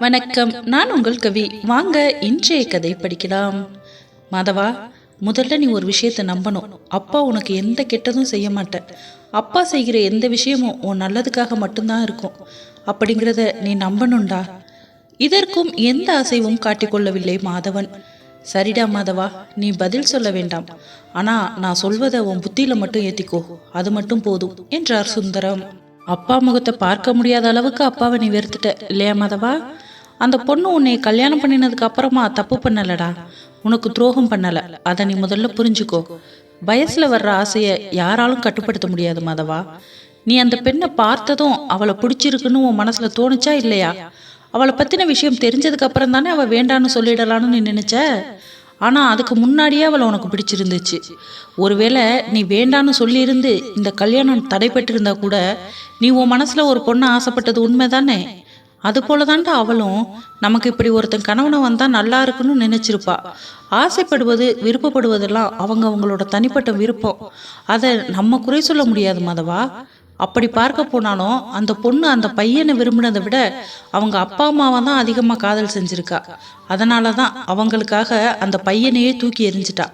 வணக்கம், நான் உங்கள் கவி. வாங்க இன்றைய கதை படிக்கலாம். மாதவா, முதல்ல நீ ஒரு விஷயத்தை நம்பணும். அப்பா உனக்கு எந்த கெட்டதும் செய்ய மாட்டேன். அப்பா செய்கிற எந்த விஷயமும் உன் நல்லதுக்காக மட்டும்தான் இருக்கும். அப்படிங்கிறத நீ நம்பணும்டா. இதற்கும் எந்த அசைவும் காட்டிக்கொள்ளவில்லை மாதவன். சரிடா மாதவா, நீ பதில் சொல்ல வேண்டாம். ஆனா நான் சொல்வதை உன் புத்தியில மட்டும் ஏத்திக்கோ, அது மட்டும் போதும் என்றார் சுந்தரம். அப்பா முகத்தை பார்க்க முடியாத அளவுக்கு அப்பாவை நீ வெறுத்துட்ட இல்லையா மாதவா? அந்த பொண்ணு உன்னை கல்யாணம் பண்ணினதுக்கு அப்புறமா தப்பு பண்ணலடா, உனக்கு துரோகம் பண்ணல. அதை நீ முதல்ல புரிஞ்சுக்கோ. வயசுல வர்ற ஆசையை யாராலும் கட்டுப்படுத்த முடியாது மாதவா. நீ அந்த பெண்ணை பார்த்ததும் அவளை பிடிச்சிருக்குன்னு உன் மனசுல தோணுச்சா இல்லையா? அவளை பத்தின விஷயம் தெரிஞ்சதுக்கு அப்புறம் தானே அவ வேண்டான்னு சொல்லிடலான்னு நீ நினைச்ச. ஆனா அதுக்கு முன்னாடியே அவளை உனக்கு பிடிச்சிருந்துச்சு. ஒருவேளை நீ வேண்டான்னு சொல்லியிருந்து இந்த கல்யாணம் தடைப்பட்டு இருந்தா கூட நீ உன் மனசுல ஒரு பொண்ணை ஆசைப்பட்டது உண்மைதானே? அது போலதான்டா அவளும் நமக்கு இப்படி ஒருத்தன் கணவனை வந்தா நல்லா இருக்குன்னு நினைச்சிருப்பா. ஆசைப்படுவது விருப்பப்படுவதெல்லாம் அவங்களோட தனிப்பட்ட விருப்பம். அதை நம்ம குறை சொல்ல முடியாது மாதவா. அப்படி பார்க்க போனாலும் அந்த பொண்ணு அந்த பையனை விரும்பினதை விட அவங்க அப்பா அம்மாவை தான் அதிகமாக காதல் செஞ்சிருக்கா. அதனால தான் அவங்களுக்காக அந்த பையனையே தூக்கி எறிஞ்சிட்டா.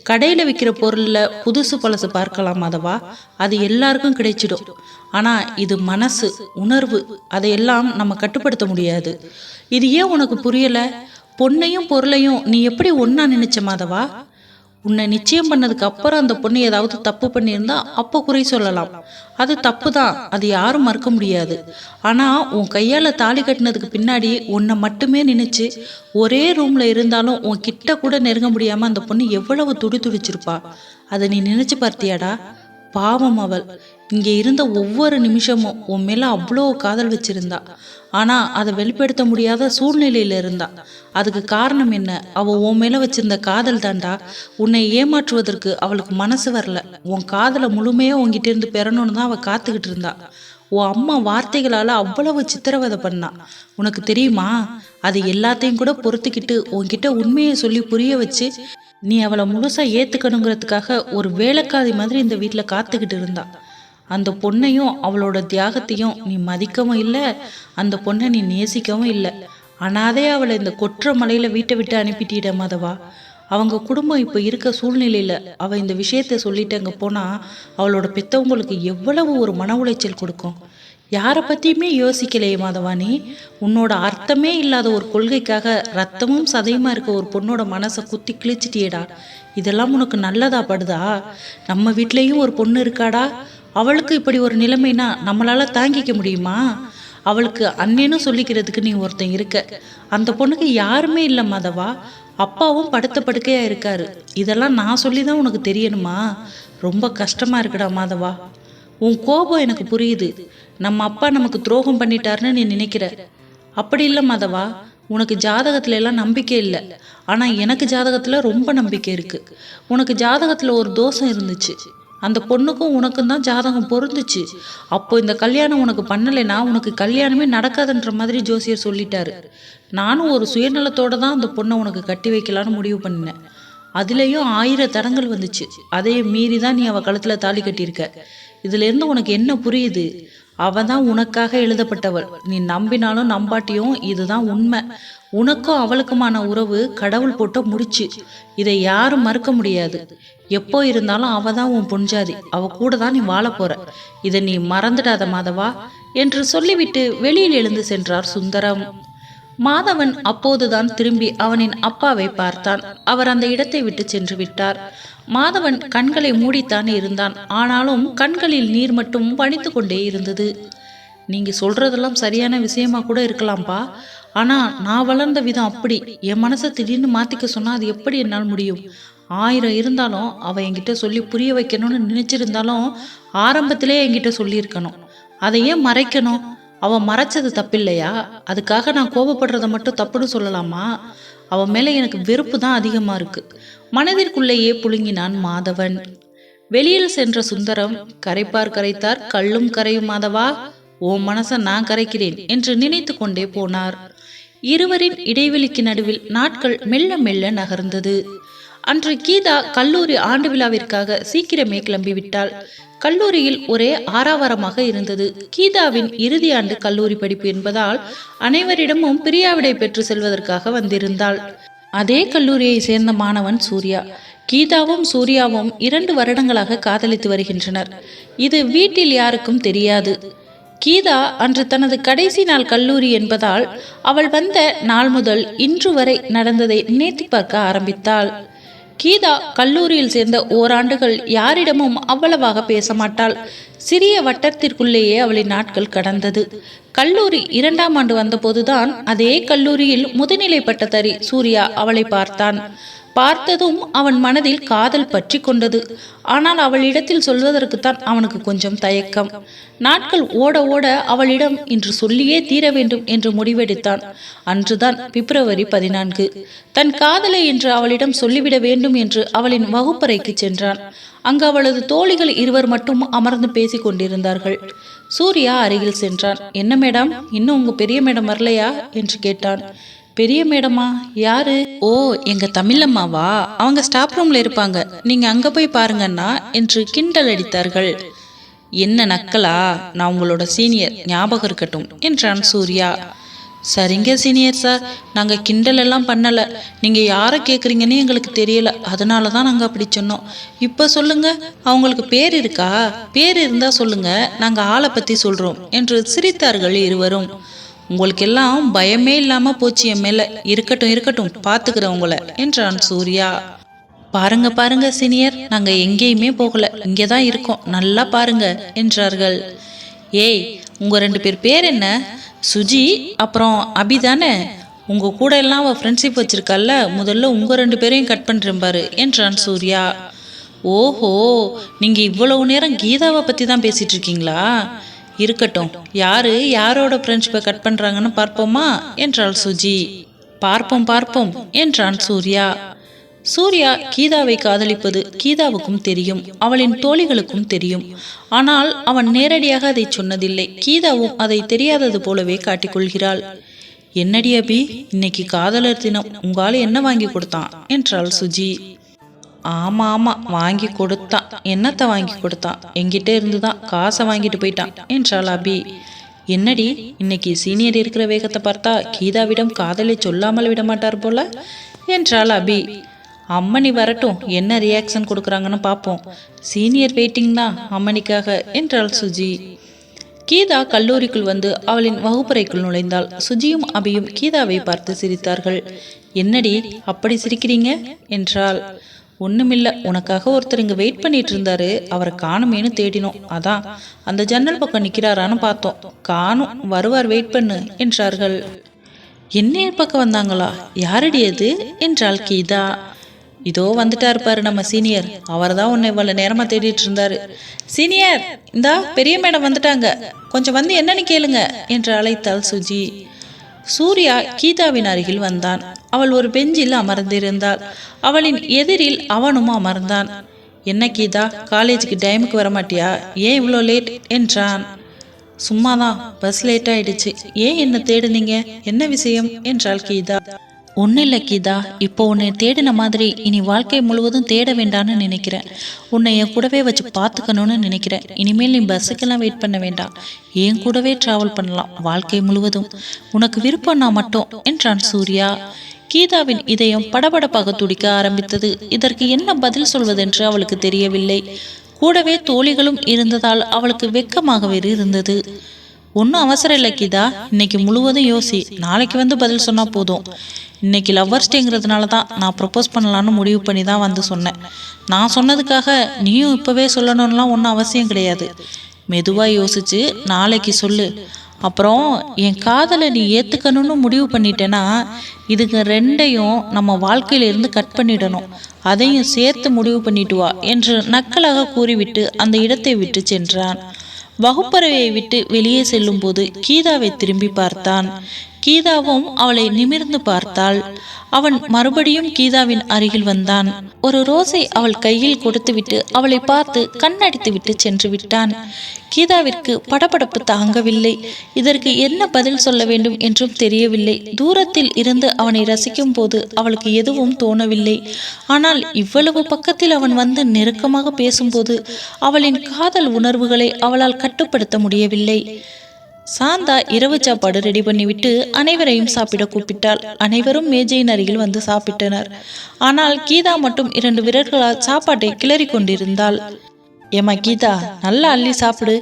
கடையில் விற்கிற பொருளில் புதுசு பழசு பார்க்கலாம் மாதவா, அது எல்லாருக்கும் கிடைச்சிடும். ஆனால் இது மனசு, உணர்வு, அதையெல்லாம் நம்ம கட்டுப்படுத்த முடியாது. இது ஏன் உனக்கு புரியலை? பொண்ணையும் பொருளையும் நீ எப்படி ஒன்றா நினைச்ச மாதவா? உன்னை நிச்சயம் பண்ணதுக்கு அப்புறம் அந்த பொண்ணு ஏதாவது தப்பு பண்ணியிருந்தா அப்போ குறை சொல்லலாம். அது தப்பு தான், அது யாரும் மறுக்க முடியாது. ஆனா உன் கையால தாலி கட்டினதுக்கு பின்னாடி உன்னை மட்டுமே நினைச்சு ஒரே ரூம்ல இருந்தாலும் உன் கிட்ட கூட நெருங்க முடியாம அந்த பொண்ணு எவ்வளவு துடிச்சிருப்பா. அதை நீ நினைச்சு பார்த்தியாடா? பாவம் அவள். இங்கே இருந்த ஒவ்வொரு நிமிஷமும் உன் மேல அவ்வளோ காதல் வச்சிருந்தா. ஆனா அதை வெளிப்படுத்த முடியாத சூழ்நிலையில இருந்தா. அதுக்கு காரணம் என்ன? அவ உன் மேல வச்சிருந்த காதல் தாண்டா. உன்னை ஏமாற்றுவதற்கு அவளுக்கு மனசு வரல. உன் காதலை முழுமையா உன்கிட்ட இருந்து பெறணும்னு தான் அவ காத்துக்கிட்டு இருந்தா. உன் அம்மா வார்த்தைகளால அவ்வளவு சித்திரவதை பண்ணா. உனக்கு தெரியுமா? அது எல்லாத்தையும் கூட பொறுத்துக்கிட்டு உன்கிட்ட உண்மையை சொல்லி புரிய வச்சு நீ அவளை முழுசா ஏத்துக்கணுங்கிறதுக்காக ஒரு வேலைக்காரி மாதிரி இந்த வீட்டுல காத்துக்கிட்டு இருந்தா. அந்த பொண்ணையும் அவளோட தியாகத்தையும் நீ மதிக்கவும் இல்லை, அந்த பொண்ணை நீ நேசிக்கவும் இல்லை. ஆனாதே அவளை இந்த கொற்ற மலையில வீட்டை விட்டு அனுப்பிட்டிட மாதவா. அவங்க குடும்பம் இப்போ இருக்க சூழ்நிலையில அவ இந்த விஷயத்த சொல்லிட்டு அங்கே போனா அவளோட பெத்தவங்களுக்கு எவ்வளவு ஒரு மன உளைச்சல் கொடுக்கும். யாரை பத்தியுமே யோசிக்கலையே மாதவானி. உன்னோட அர்த்தமே இல்லாத ஒரு கொள்கைக்காக ரத்தமும் சதையுமா இருக்க ஒரு பொண்ணோட மனசை குத்தி கிழிச்சிட்டியேடா. இதெல்லாம் உனக்கு நல்லதா படுதா? நம்ம வீட்லேயும் ஒரு பொண்ணு இருக்காடா. அவளுக்கு இப்படி ஒரு நிலைமைனா நம்மளால தாங்கிக்க முடியுமா? அவளுக்கு அண்ணேன்னு சொல்லிக்கிறதுக்கு நீ ஒருத்தன் இருக்க. அந்த பொண்ணுக்கு யாருமே இல்லை மாதவா. அப்பாவும் படுத்த படுக்கையா இருக்காரு. இதெல்லாம் நான் சொல்லிதான் உனக்கு தெரியணுமா? ரொம்ப கஷ்டமா இருக்குடா மாதவா. உன் கோபம் எனக்கு புரியுது. நம்ம அப்பா நமக்கு துரோகம் பண்ணிட்டாருன்னு நீ நினைக்கிற. அப்படி இல்லை மாதவா. உனக்கு ஜாதகத்துல எல்லாம் நம்பிக்கை இல்லை. ஆனா எனக்கு ஜாதகத்துல ரொம்ப நம்பிக்கை இருக்கு. உனக்கு ஜாதகத்துல ஒரு தோஷம் இருந்துச்சு. அந்த பொண்ணுக்கும் உனக்கும் தான் ஜாதகம் பொருந்துச்சு. அப்போ இந்த கல்யாணம் உனக்கு பண்ணலைன்னா உனக்கு கல்யாணமே நடக்காதுன்ற மாதிரி ஜோசியர் சொல்லிட்டாரு. நானும் ஒரு சுயநலத்தோட தான் அந்த பொண்ணை உனக்கு கட்டி வைக்கலான்னு முடிவு பண்ணினேன். அதுலேயும் 1000 தடங்கள் வந்துச்சு. அதையே மீறி தான் நீ அவ கழுத்துல தாலி கட்டியிருக்க. இதுல இருந்து உனக்கு என்ன புரியுது? அவ தான் உனக்காக எழுதப்பட்டவள். நீ நம்பினாலும் நம்பாட்டியும் இதுதான் உண்மை. உனக்கும் அவளுக்குமான உறவு கடவுள் போட்ட முடிச்சு. இதை யாரும் மறுக்க முடியாது. எப்போ இருந்தாலும் அவ தான் உன் பொஞ்சாதி. அவ கூட தான் நீ வாழ போற. இதை நீ மறந்துடாத மாதவா என்று சொல்லிவிட்டு வெளியில் எழுந்து சென்றார் சுந்தரம். மாதவன் அப்போதுதான் திரும்பி அவனின் அப்பாவை பார்த்தான். அவர் அந்த இடத்தை விட்டு சென்று விட்டார். மாதவன் கண்களை மூடித்தான் இருந்தான். ஆனாலும் கண்களில் நீர் மட்டும் வடித்து கொண்டே இருந்தது. நீங்க சொல்றதெல்லாம் சரியான விஷயமா கூட இருக்கலாம்பா. ஆனா நான் வளர்ந்த விதம் அப்படி. என் மனசை திடீர்னு மாத்திக்க சொன்னா அது எப்படி என்னால் முடியும்? 1000 இருந்தாலும் அவ என்கிட்ட சொல்லி புரிய வைக்கணும்னு நினைச்சிருந்தாலும் ஆரம்பத்திலே என்கிட்ட சொல்லியிருக்கணும். அதை ஏன் மறைக்கணும்? அவ மறைச்சது தப்பில்லையா? அதுக்காக நான் கோபப்படுறத மட்டும் தப்புன்னு சொல்லலாமா? அவ மேல எனக்கு வெறுப்பு தான் அதிகமா இருக்கு. மனதிற்குள்ளேயே புழுங்கினான் மாதவன். வெளியில் சென்ற சுந்தரம், கரைப்பார் கரைத்தார் கல்லும் கரையும் மாதவா, ஓ மனச நான் கரைக்கிறேன் என்று நினைத்து கொண்டே போனார். இருவரின் இடைவெளிக்கு நடுவில் நாட்கள் மெல்ல மெல்ல நகர்ந்தது. அன்று கீதா கல்லூரி ஆண்டு விழாவிற்காக சீக்கிரமே கிளம்பிவிட்டாள். கல்லூரியில் ஒரே ஆரவாரமாக இருந்தது. கீதாவின் இறுதி ஆண்டு கல்லூரி படிப்பு என்பதால் அனைவரிடமும் பிரியாவிடை பெற்று செல்வதற்காக வந்திருந்தாள். அதே கல்லூரியை சேர்ந்த மாணவன் சூர்யா. கீதாவும் சூர்யாவும் 2 வருடங்களாக காதலித்து வருகின்றனர். இது வீட்டில் யாருக்கும் தெரியாது. கீதா அன்று தனது கடைசி நாள் கல்லூரி என்பதால் அவள் வந்த நாள் முதல் இன்று வரை நடந்ததை நினைத்து பார்க்க ஆரம்பித்தாள். கீதா கல்லூரியில் சேர்ந்த ஓராண்டுகள் யாரிடமும் அவ்வளவாக பேச மாட்டாள். சிறிய வட்டத்திற்குள்ளேயே அவளின் நாட்கள் கடந்தது. கல்லூரி 2ஆம் ஆண்டு வந்தபோதுதான் அதே கல்லூரியில் முதுநிலை பட்டதாரி சூர்யா அவளை பார்த்தான். பார்த்ததும் அவன் மனதில் காதல் பற்றி கொண்டது. ஆனால் அவளிடத்தில் சொல்வதற்குத்தான் அவனுக்கு கொஞ்சம் தயக்கம். நாட்கள் ஓட ஓட அவளிடம் இன்று சொல்லியே தீர வேண்டும் என்று முடிவெடுத்தான். அன்றுதான் பிப்ரவரி 14. தன் காதலை என்று அவளிடம் சொல்லிவிட வேண்டும் என்று அவளின் வகுப்பறைக்கு சென்றான். அங்கு அவளது தோழிகள் 2 மட்டும் அமர்ந்து பேசிக் கொண்டிருந்தார்கள். சூர்யா அருகில் சென்றான். என்ன மேடம், இன்னும் உங்க பெரிய மேடம் வரலையா என்று கேட்டான். பெரிய மேடமா? யாரு? ஓ, எங்க தமிழம்மாவா? அவங்க ஸ்டாப் ரூம்ல இருப்பாங்க, நீங்க அங்க போய் பாருங்கன்னா என்று கிண்டல் அடித்தார்கள். என்ன நக்கலா? நான் உங்களோட சீனியர், ஞாபகம் இருக்கட்டும் என்றான் சூர்யா. சரிங்க சீனியர் சார், நாங்கள் கிண்டல் எல்லாம் பண்ணலை. நீங்கள் யாரை கேட்குறீங்கன்னு எங்களுக்கு தெரியல, அதனால தான் நாங்கள் அப்படி சொன்னோம். இப்போ சொல்லுங்க, அவங்களுக்கு பேர் இருக்கா? பேர் இருந்தால் சொல்லுங்க, நாங்கள் ஆளை பற்றி சொல்கிறோம் என்று சிரித்தார்கள் 2. உங்களுக்கு எல்லாம் பயமே இல்லாமல் போச்சு என் மேலே. இருக்கட்டும் இருக்கட்டும், பார்த்துக்கிறேன் உங்களை என்றான் சூர்யா. பாருங்க பாருங்க சீனியர், நாங்கள் எங்கேயுமே போகலை, இங்கே தான் இருக்கோம், நல்லா பாருங்க என்றார்கள். ஏய், உங்கள் 2 பேர் பேர் என்ன? சுஜி அப்புறம் அபி தானே? உங்கள் கூட எல்லாம் அவள் ஃப்ரெண்ட்ஷிப் வச்சிருக்கால, முதல்ல உங்கள் 2 பேரையும் கட் பண்ணுறேன் பாரு என்றான் சூர்யா. ஓஹோ, நீங்கள் இவ்வளவு நேரம் கீதாவை பற்றி தான் பேசிகிட்டு இருக்கீங்களா? இருக்கட்டும், யாரு யாரோட ஃப்ரெண்ட்ஷிப்பை கட் பண்ணுறாங்கன்னு பார்ப்போமா என்றாள் சுஜி. பார்ப்போம் பார்ப்போம் என்றான் சூர்யா. சூர்யா கீதாவை காதலிப்பது கீதாவுக்கும் தெரியும், அவளின் தோழிகளுக்கும் தெரியும். ஆனால் அவன் நேரடியாக அதை சொன்னதில்லை. கீதாவும் அதை தெரியாதது போலவே காட்டிக்கொள்கிறாள். என்னடி அபி, இன்னைக்கு காதலர் தினம், உங்களால் என்ன வாங்கி கொடுத்தான் என்றாள் சுஜி. ஆமாம் ஆமாம், வாங்கி கொடுத்தான். என்னத்தை வாங்கி கொடுத்தான்? என்கிட்ட இருந்து தான் காசை வாங்கிட்டு போயிட்டான் என்றாள் அபி. என்னடி, இன்னைக்கு சீனியர் இருக்கிற வேகத்தை பார்த்தா கீதாவிடம் காதலை சொல்லாமல் விட மாட்டார் போல என்றாள் அபி. அம்மணி வரட்டும், என்ன ரியாக்ஷன் கொடுக்குறாங்கன்னு பார்ப்போம். சீனியர் வெயிட்டிங் தான் அம்மணிக்காக என்றாள் சுஜி. கீதா கல்லூரிக்குள் வந்து அவளின் வகுப்பறைக்குள் நுழைந்தாள். சுஜியும் அபியும் கீதாவை பார்த்து சிரித்தார்கள். என்னடி அப்படி சிரிக்கிறீங்க என்றாள். ஒண்ணுமில்ல, உனக்காக ஒருத்தர் இங்க வெயிட் பண்ணிட்டு இருந்தாரு, அவரை காணுமேனு தேடினோம், அதான் அந்த ஜன்னல் பக்கம் நிக்கிறாரான்னு பார்த்தோம், காணும், வருவார், வெயிட் பண்ணு என்றார்கள். என்ன பக்கம் வந்தாங்களா? யாரடி அது என்றாள் கீதா. இதோ வந்துட்டாரு பாரு நம்ம சீனியர், அவர் தான் உன்னை இவ்வளவு நேரமா தேடிட்டு இருந்தாரு. சீனியர், இந்தா பெரிய மேடம் வந்துட்டாங்க, கொஞ்சம் வந்து என்னன்னு கேளுங்க என்று அழைத்தாள் சுஜி. சூர்யா கீதாவின் அருகில் வந்தான். அவள் ஒரு பெஞ்சில் அமர்ந்திருந்தாள். அவளின் எதிரில் அவனும் அமர்ந்தான். என்ன கீதா, காலேஜுக்கு டைமுக்கு வரமாட்டியா? ஏன் இவ்வளோ லேட் என்றான். சும்மாதான், பஸ் லேட் ஆயிடுச்சு. ஏன் என்ன தேடுனீங்க, என்ன விஷயம் என்றாள் கீதா. ஒன்றும் இல்லை கீதா, இப்போ உன்னை தேடின மாதிரி இனி வாழ்க்கை முழுவதும் தேட வேண்டான்னு நினைக்கிறேன். உன்னை என் கூடவே வச்சு பார்த்துக்கணும்னு நினைக்கிறேன். இனிமேல் நீ பஸ்ஸுக்கெல்லாம் வெயிட் பண்ண வேண்டாம், என் கூடவே டிராவல் பண்ணலாம் வாழ்க்கை முழுவதும், உனக்கு விருப்பம்னா மட்டும் என்றான் சூர்யா. கீதாவின் இதயம் படபடப்பாக துடிக்க ஆரம்பித்தது. இதற்கு என்ன பதில் சொல்வதென்று அவளுக்கு தெரியவில்லை. கூடவே தோழிகளும் இருந்ததால் அவளுக்கு வெட்கமாகவே இருந்தது. ஒன்றும் அவசரம் இல்லை கீதா, இன்னைக்கு முழுவதும் யோசி, நாளைக்கு வந்து பதில் சொன்னால் போதும். இன்னைக்கு லவ்வர்ஸ் டேங்கிறதுனால தான் நான் ப்ரப்போஸ் பண்ணலான்னு முடிவு பண்ணி தான் வந்து சொன்னேன். நான் சொன்னதுக்காக நீயும் இப்போவே சொல்லணும்லாம் ஒன்றும் அவசியம் கிடையாது. மெதுவாக யோசிச்சு நாளைக்கு சொல்லு. அப்புறம் என் காதலை நீ ஏற்றுக்கணும்னு முடிவு பண்ணிட்டேன்னா இதுக்கு 2ஐயும் நம்ம வாழ்க்கையிலிருந்து கட் பண்ணிடணும், அதையும் சேர்த்து முடிவு பண்ணிட்டு வா என்று நக்கலாக கூறிவிட்டு அந்த இடத்தை விட்டு சென்றான். வகுப்பறையை விட்டு வெளியே செல்லும் போது கீதாவை திரும்பி பார்த்தான். கீதாவும் அவளை நிமிர்ந்து பார்த்தாள். அவன் மறுபடியும் கீதாவின் அருகில் வந்தான். ஒரு ரோஸை அவள் கையில் கொடுத்துவிட்டு அவளை பார்த்து கண்ணடித்து விட்டு சென்று விட்டான். கீதாவிற்கு படபடப்பு தாங்கவில்லை. இதற்கு என்ன பதில் சொல்ல வேண்டும் என்றும் தெரியவில்லை. தூரத்தில் இருந்து அவனை ரசிக்கும் போது அவளுக்கு எதுவும் தோணவில்லை. ஆனால் இவ்வளவு பக்கத்தில் அவன் வந்து நெருக்கமாக பேசும்போது அவளின் காதல் உணர்வுகளை அவளால் கட்டுப்படுத்த முடியவில்லை. சாந்தா இரவு சாப்பாடு ரெடி பண்ணிவிட்டு அனைவரையும் சாப்பிட கூப்பிட்டாள். அனைவரும் மேஜையின் அருகில் வந்து சாப்பிட்டனர். ஆனால் கீதா மட்டும் 2 விரல்களால் சாப்பாட்டை கிளறி கொண்டிருந்தாள். ஏமா கீதா, நல்லா அள்ளி சாப்பிடு,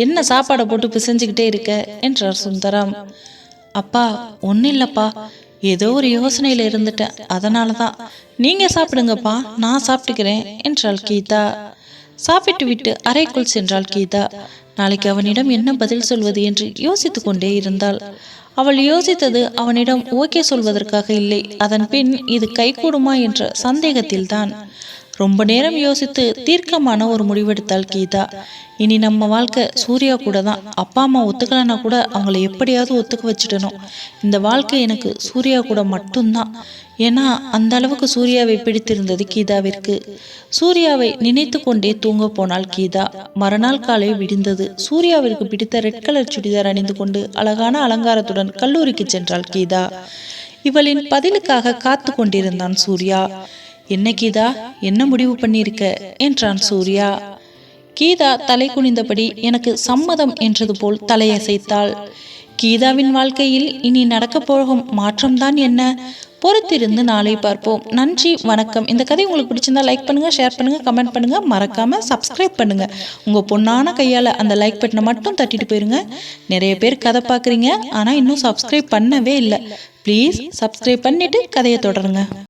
என்ன சாப்பாடை போட்டு பிசைஞ்சுக்கிட்டே இருக்க என்றார் சுந்தரம். அப்பா ஒன்றும் இல்லப்பா, ஏதோ ஒரு யோசனையில இருந்துட்டேன், அதனால தான். நீங்க சாப்பிடுங்கப்பா, நான் சாப்பிட்டுக்கிறேன் என்றாள் கீதா. சாப்பிட்டு விட்டு அறைக்குள் சென்றாள் கீதா. நாளைக்கு அவனிடம் என்ன பதில் சொல்வது என்று யோசித்து கொண்டே இருந்தாள். அவள் யோசித்தது அவனிடம் ஓகே சொல்வதற்காக இல்லை, அதன் பின் இது கைகூடுமா என்ற சந்தேகத்தில்தான். ரொம்ப நேரம் யோசித்து தீர்க்கமான ஒரு முடிவெடுத்தாள் கீதா. இனி நம்ம வாழ்க்கை சூர்யா கூட தான். அப்பா அம்மா ஒத்துக்கலன்னா கூட அவங்கள எப்படியாவது ஒத்துக்க வச்சுடணும். இந்த வாழ்க்கை எனக்கு சூர்யா கூட மட்டும்தான். ஏன்னா அந்த அளவுக்கு சூர்யாவை பிடித்திருந்தது கீதாவிற்கு. சூர்யாவை நினைத்து கொண்டே தூங்க போனாள் கீதா. மறுநாள் காலை விடிந்தது. சூர்யாவிற்கு பிடித்த ரெட் கலர் சுடிதார் அணிந்து கொண்டு அழகான அலங்காரத்துடன் கல்லூரிக்கு சென்றாள் கீதா. இவளின் பதிலுக்காக காத்து கொண்டிருந்தான் சூர்யா. என்ன கீதா, என்ன முடிவு பண்ணியிருக்க என்றான் சூர்யா. கீதா தலை குனிந்தபடி எனக்கு சம்மதம் என்றது போல் தலையசைத்தாள். கீதாவின் வாழ்க்கையில் இனி நடக்கப் போகும் மாற்றம்தான் என்ன? பொறுத்திருந்து நாளை பார்ப்போம். நன்றி, வணக்கம். இந்த கதை உங்களுக்கு பிடிச்சிருந்தா லைக் பண்ணுங்க, ஷேர் பண்ணுங்க, கமெண்ட் பண்ணுங்க, மறக்காம சப்ஸ்கிரைப் பண்ணுங்க. உங்க பொண்ணான கையால அந்த லைக் பட்டனை மட்டும் தட்டிட்டு போயிருங்க. நிறைய பேர் கதை பார்க்குறீங்க, ஆனா இன்னும் சப்ஸ்கிரைப் பண்ணவே இல்லை. ப்ளீஸ் சப்ஸ்கிரைப் பண்ணிட்டு கதையை தொடருங்க.